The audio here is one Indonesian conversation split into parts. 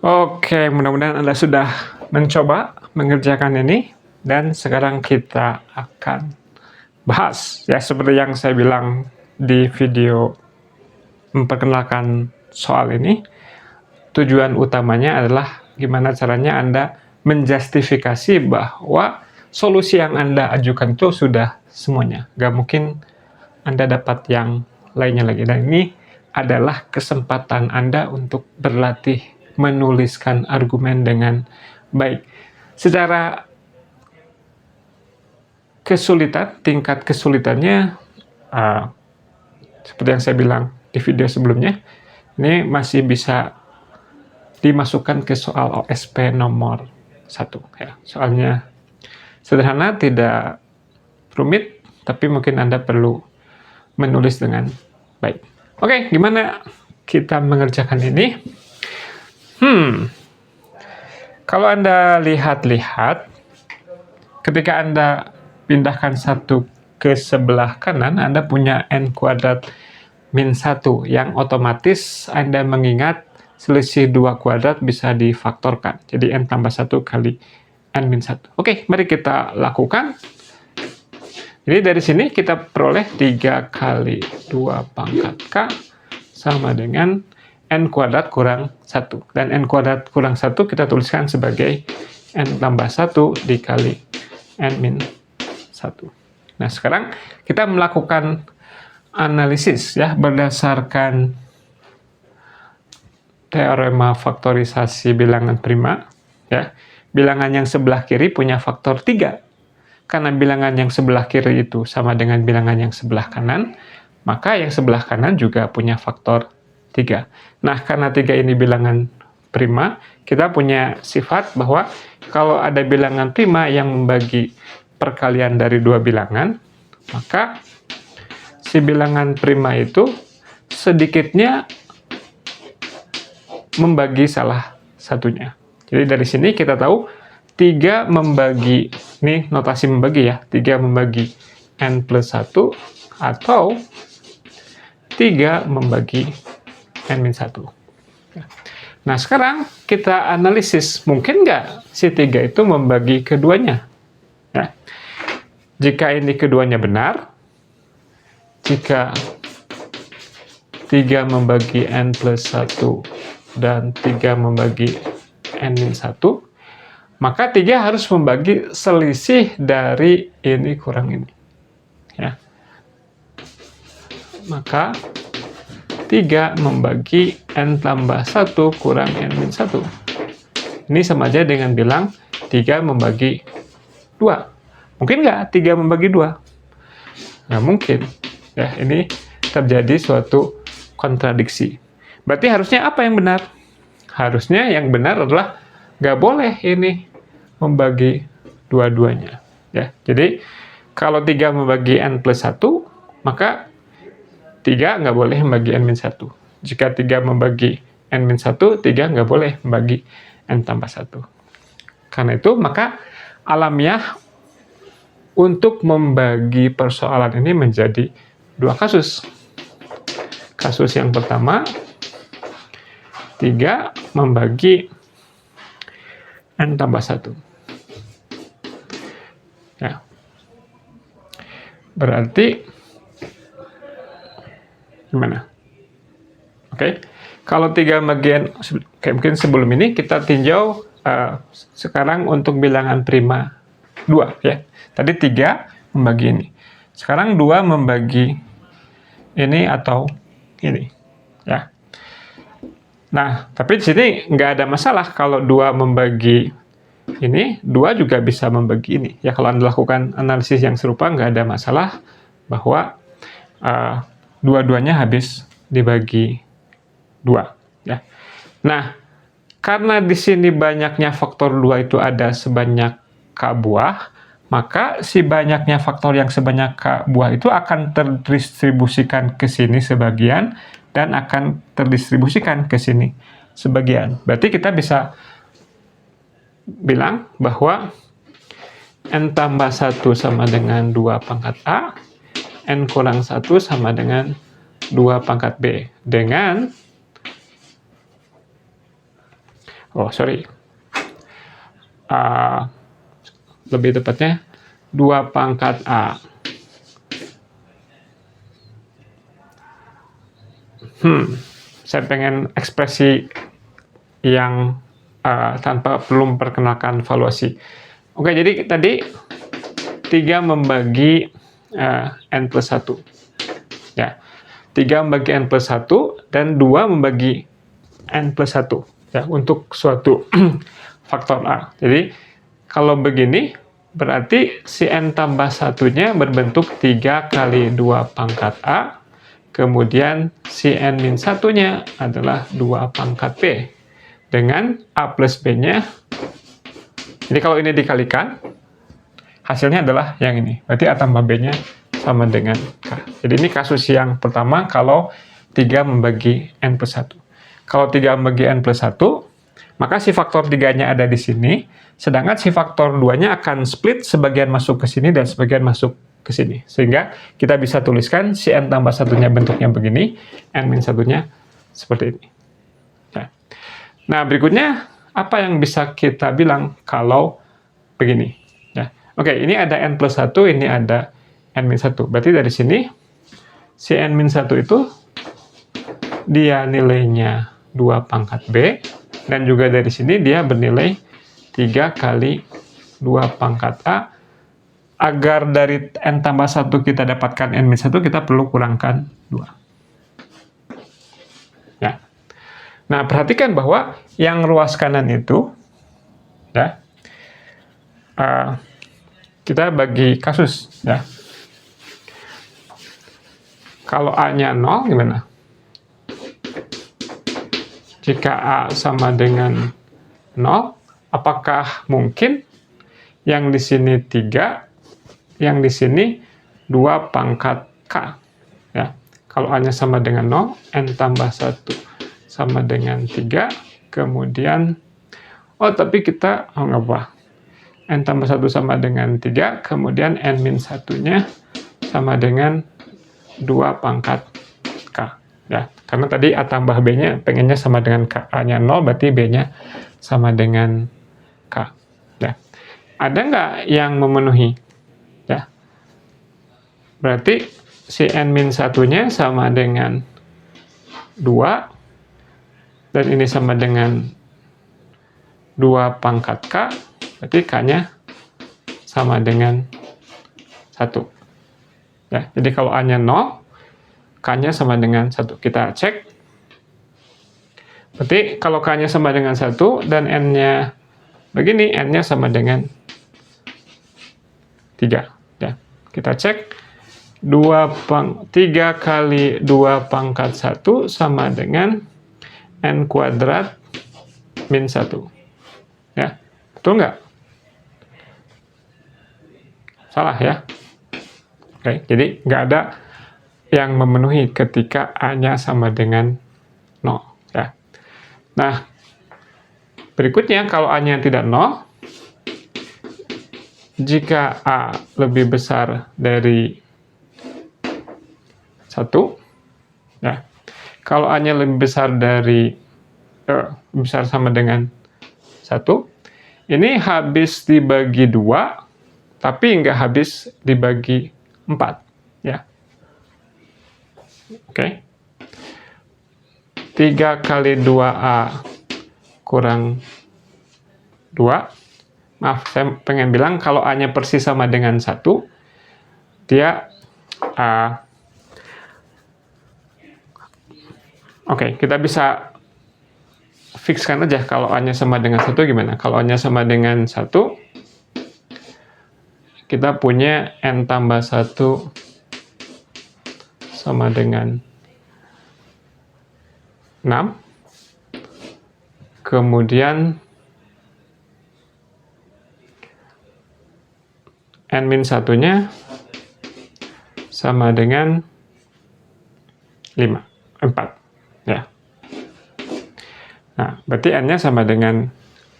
Oke, mudah-mudahan Anda sudah mencoba mengerjakan ini, dan sekarang kita akan bahas, ya seperti yang saya bilang di video memperkenalkan soal ini, tujuan utamanya adalah gimana caranya Anda menjustifikasi bahwa solusi yang Anda ajukan itu sudah semuanya. Gak mungkin Anda dapat yang lainnya lagi. Dan ini adalah kesempatan Anda untuk berlatih menuliskan argumen dengan baik. Secara kesulitan, tingkat kesulitannya, seperti yang saya bilang di video sebelumnya, ini masih bisa dimasukkan ke soal OSP nomor 1. Ya. Soalnya sederhana, tidak rumit, tapi mungkin Anda perlu menulis dengan baik. Oke, gimana kita mengerjakan ini? Kalau Anda lihat-lihat, ketika Anda pindahkan 1 ke sebelah kanan, Anda punya n kuadrat min 1, yang otomatis Anda mengingat selisih 2 kuadrat bisa difaktorkan. Jadi n tambah 1 kali n min 1. Oke, mari kita lakukan. Jadi dari sini kita peroleh 3 kali 2 pangkat K sama dengan n kuadrat kurang 1. Dan n kuadrat kurang 1 kita tuliskan sebagai n tambah 1 dikali n min 1. Nah, sekarang kita melakukan analisis ya berdasarkan teorema faktorisasi bilangan prima. Ya. Bilangan yang sebelah kiri punya faktor 3. Karena bilangan yang sebelah kiri itu sama dengan bilangan yang sebelah kanan, maka yang sebelah kanan juga punya faktor 3. Nah, karena 3 ini bilangan prima, kita punya sifat bahwa kalau ada bilangan prima yang membagi perkalian dari 2 bilangan, maka si bilangan prima itu sedikitnya membagi salah satunya. Jadi dari sini kita tahu 3 membagi, ini notasi membagi ya, 3 membagi n plus 1, atau 3 membagi n min 1. Nah, sekarang kita analisis, mungkin nggak si 3 itu membagi keduanya? Ya. Jika ini keduanya benar, jika 3 membagi n plus 1 dan 3 membagi n min 1, maka 3 harus membagi selisih dari ini kurang ini. Ya. Maka 3 membagi n tambah 1 kurang n min 1. Ini sama aja dengan bilang 3 membagi 2. Mungkin nggak 3 membagi 2? Nggak mungkin. Ya, ini terjadi suatu kontradiksi. Berarti harusnya apa yang benar? Harusnya yang benar adalah nggak boleh ini membagi dua-duanya. Ya, jadi kalau 3 membagi n plus 1, maka 3 nggak boleh membagi n min 1. Jika 3 membagi n min 1, 3 nggak boleh membagi n tambah 1. Karena itu, maka alamiah untuk membagi persoalan ini menjadi 2 kasus. Kasus yang pertama, 3 membagi n tambah 1. Ya. Berarti gimana? Oke. Kalau 3 bagian, kayak mungkin sebelum ini kita tinjau sekarang untuk bilangan prima 2 ya. Tadi 3 membagi ini. Sekarang 2 membagi ini atau ini. Ya. Nah, tapi di sini nggak ada masalah kalau 2 membagi ini, 2 juga bisa membagi ini. Ya, kalau Anda lakukan analisis yang serupa, nggak ada masalah bahwa dua-duanya habis dibagi 2. Ya. Nah, karena di sini banyaknya faktor 2 itu ada sebanyak K buah, maka si banyaknya faktor yang sebanyak K buah itu akan terdistribusikan ke sini sebagian, dan akan terdistribusikan ke sini sebagian. Berarti kita bisa bilang bahwa n tambah 1 sama dengan 2 pangkat A, n kurang 1 sama dengan 2 pangkat B. Dengan lebih tepatnya 2 pangkat A. Saya pengen ekspresi yang tanpa perlu memperkenalkan valuasi. Oke, jadi tadi 3 membagi N plus 1. Ya, 3 membagi N plus 1 dan 2 membagi N plus 1. Ya, untuk suatu faktor A. Jadi, kalau begini, berarti si N tambah 1-nya berbentuk 3 kali 2 pangkat A, kemudian si N min 1-nya adalah 2 pangkat B. Dengan A plus B-nya, jadi kalau ini dikalikan, hasilnya adalah yang ini. Berarti A tambah B-nya sama dengan K. Jadi ini kasus yang pertama kalau 3 membagi N plus 1. Kalau 3 membagi N plus 1, maka si faktor 3-nya ada di sini, sedangkan si faktor 2-nya akan split, sebagian masuk ke sini dan sebagian masuk ke sini. Sehingga kita bisa tuliskan si N tambah 1-nya bentuknya begini, N min 1-nya seperti ini. Nah, berikutnya, apa yang bisa kita bilang kalau begini? Ya. Oke, ini ada N plus 1, ini ada N min 1. Berarti dari sini, si N min 1 itu, dia nilainya 2 pangkat B, dan juga dari sini dia bernilai 3 kali 2 pangkat A. Agar dari N tambah 1 kita dapatkan N min 1, kita perlu kurangkan 2. Ya. Nah, perhatikan bahwa yang ruas kanan itu, ya, kita bagi kasus, ya. Kalau A-nya 0, gimana? Jika A sama dengan 0, apakah mungkin yang di sini 3, yang di sini 2 pangkat K? Ya. Kalau A-nya sama dengan 0, N tambah 1 sama dengan 3, kemudian, tapi kita, nggak apa, N tambah 1 sama dengan 3, kemudian N min 1-nya sama dengan 2 pangkat K. Ya, karena tadi A tambah B-nya pengennya sama dengan K. A-nya 0, berarti B-nya sama dengan K. Ya. Ada nggak yang memenuhi? Ya. Berarti si N min 1-nya sama dengan 2, dan ini sama dengan 2 pangkat K, berarti K-nya sama dengan 1. Ya, jadi kalau A-nya 0, K-nya sama dengan 1. Kita cek. Berarti kalau K-nya sama dengan 1 dan N-nya begini, N-nya sama dengan 3. Ya, kita cek. 3 kali 2 pangkat 1 sama dengan N kuadrat min 1. Ya, betul nggak? Salah ya? Oke, jadi nggak ada yang memenuhi ketika A-nya sama dengan 0. Ya. Nah, berikutnya kalau A-nya tidak 0, jika A lebih besar dari 1, ya, kalau A-nya lebih besar dari besar sama dengan 1, ini habis dibagi 2, tapi nggak habis dibagi 4. Ya. Oke. 3 kali 2A kurang 2. Maaf, saya pengen bilang kalau A-nya persis sama dengan 1, dia Oke, kita bisa fixkan aja kalau A-nya sama dengan 1 gimana. Kalau A-nya sama dengan 1, kita punya N tambah 1 sama dengan 6. Kemudian N min 1-nya sama dengan 4. Ya. Nah, berarti N-nya sama dengan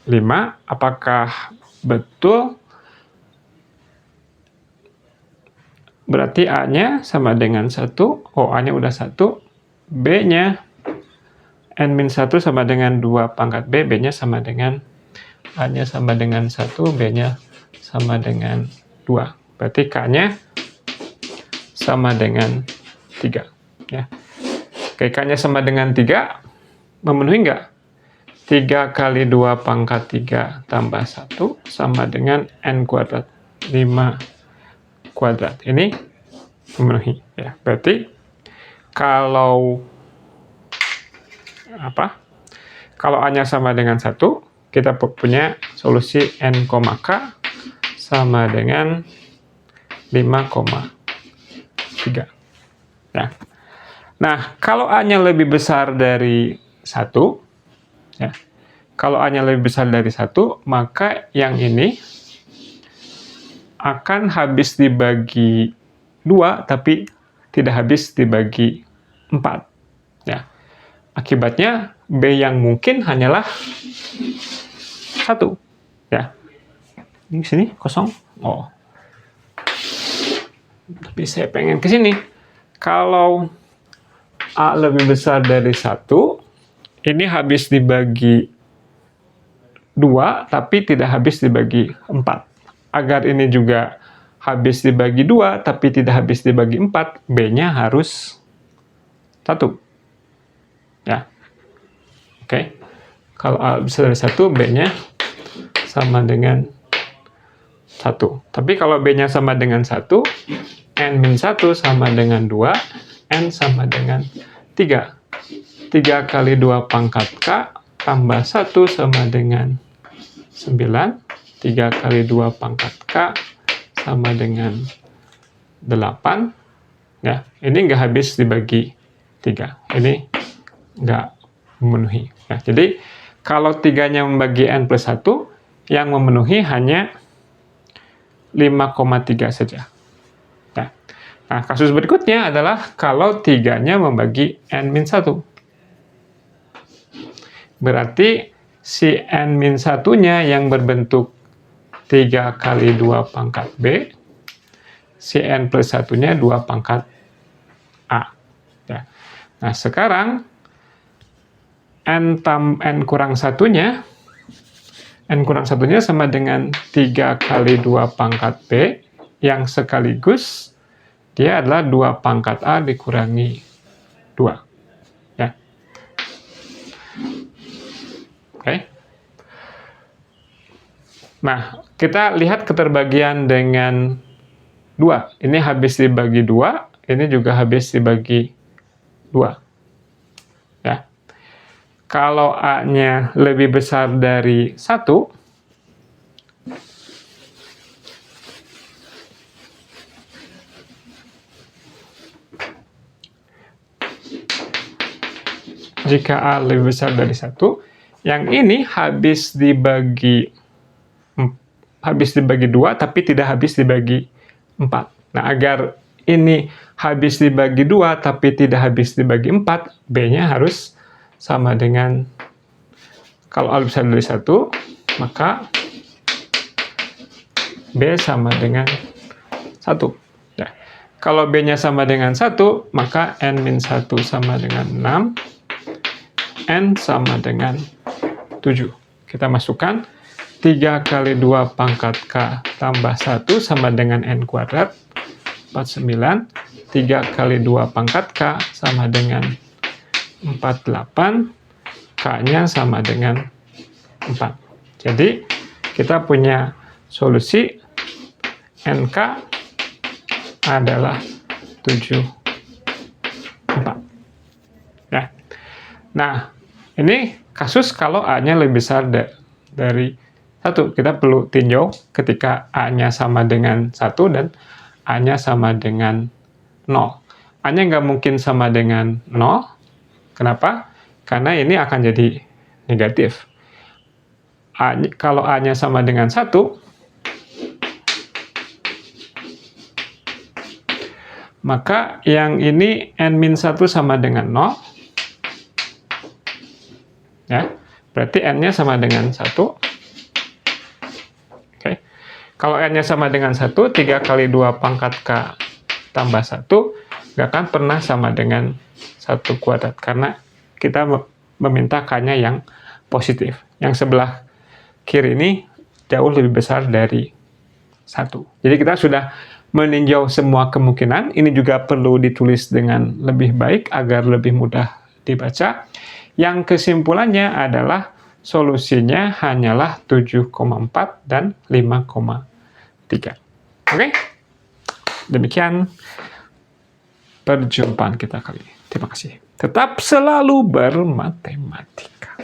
5. Apakah betul? Berarti A-nya sama dengan 1. Oh, A-nya udah 1. B-nya N-1 sama dengan 2 pangkat B, B-nya sama dengan, A-nya sama dengan 1, B-nya sama dengan 2. Berarti K-nya sama dengan 3. Ya. Oke, K-nya sama dengan 3, memenuhi nggak? 3 kali 2 pangkat 3 tambah 1 sama dengan N kuadrat, 5 kuadrat. Ini memenuhi. Ya. Berarti kalau kalau A-nya sama dengan 1, kita punya solusi N, K sama dengan 5,3. Ya. Nah, kalau A-nya lebih besar dari 1, ya, kalau A-nya lebih besar dari 1, maka yang ini akan habis dibagi 2, tapi tidak habis dibagi 4. Ya. Akibatnya, B yang mungkin hanyalah 1. Ya. Ini sini kosong. Oh. Tapi saya pengen ke sini. Kalau A lebih besar dari 1, ini habis dibagi 2, tapi tidak habis dibagi 4. Agar ini juga habis dibagi 2, tapi tidak habis dibagi 4, B-nya harus 1. Ya. Oke. Kalau A besar dari 1, B-nya sama dengan 1. Tapi kalau B-nya sama dengan 1, N-1 sama dengan 2, N sama dengan 3. 3 kali 2 pangkat K tambah 1 sama dengan 9. 3 kali 2 pangkat K sama dengan 8. Ya, ini nggak habis dibagi 3. Ini nggak memenuhi. Ya, jadi, kalau 3-nya membagi N plus 1, yang memenuhi hanya 5,3 saja. Nah, kasus berikutnya adalah kalau 3-nya membagi N-1. Berarti si N-1-nya yang berbentuk 3 kali 2 pangkat B, si N plus 1-nya 2 pangkat A. Ya. Nah, sekarang N kurang 1-nya, sama dengan 3 kali 2 pangkat B, yang sekaligus dia adalah 2 pangkat A dikurangi 2. Ya. Oke. Nah, kita lihat keterbagian dengan 2. Ini habis dibagi 2, ini juga habis dibagi 2. Ya. Kalau A-nya lebih besar dari 1, jika A lebih besar dari 1, yang ini habis dibagi 2, tapi tidak habis dibagi 4. Nah, agar ini habis dibagi 2, tapi tidak habis dibagi 4, B-nya harus sama dengan, kalau A lebih besar dari 1, maka B sama dengan 1. Ya. Kalau B-nya sama dengan 1, maka N-1 sama dengan 6, N sama dengan 7. Kita masukkan 3 kali 2 pangkat K tambah 1 sama dengan N kuadrat, 49. 3 kali 2 pangkat K sama dengan 48. K-nya sama dengan 4. Jadi, kita punya solusi NK adalah 74. Ya. Nah, ini kasus kalau A-nya lebih besar dari 1. Kita perlu tinjau ketika A-nya sama dengan 1 dan A-nya sama dengan 0. A-nya nggak mungkin sama dengan 0. Kenapa? Karena ini akan jadi negatif. Kalau A-nya sama dengan 1, maka yang ini N-1 sama dengan 0. Ya, berarti N-nya sama dengan 1. Oke. Kalau N-nya sama dengan 1, 3 kali 2 pangkat K tambah 1, nggak akan pernah sama dengan 1 kuadrat. Karena kita meminta K-nya yang positif. Yang sebelah kiri ini jauh lebih besar dari 1. Jadi kita sudah meninjau semua kemungkinan. Ini juga perlu ditulis dengan lebih baik agar lebih mudah dibaca. Yang kesimpulannya adalah solusinya hanyalah 7,4 dan 5,3. Oke? Demikian perjumpaan kita kali ini. Terima kasih. Tetap selalu bermatematika.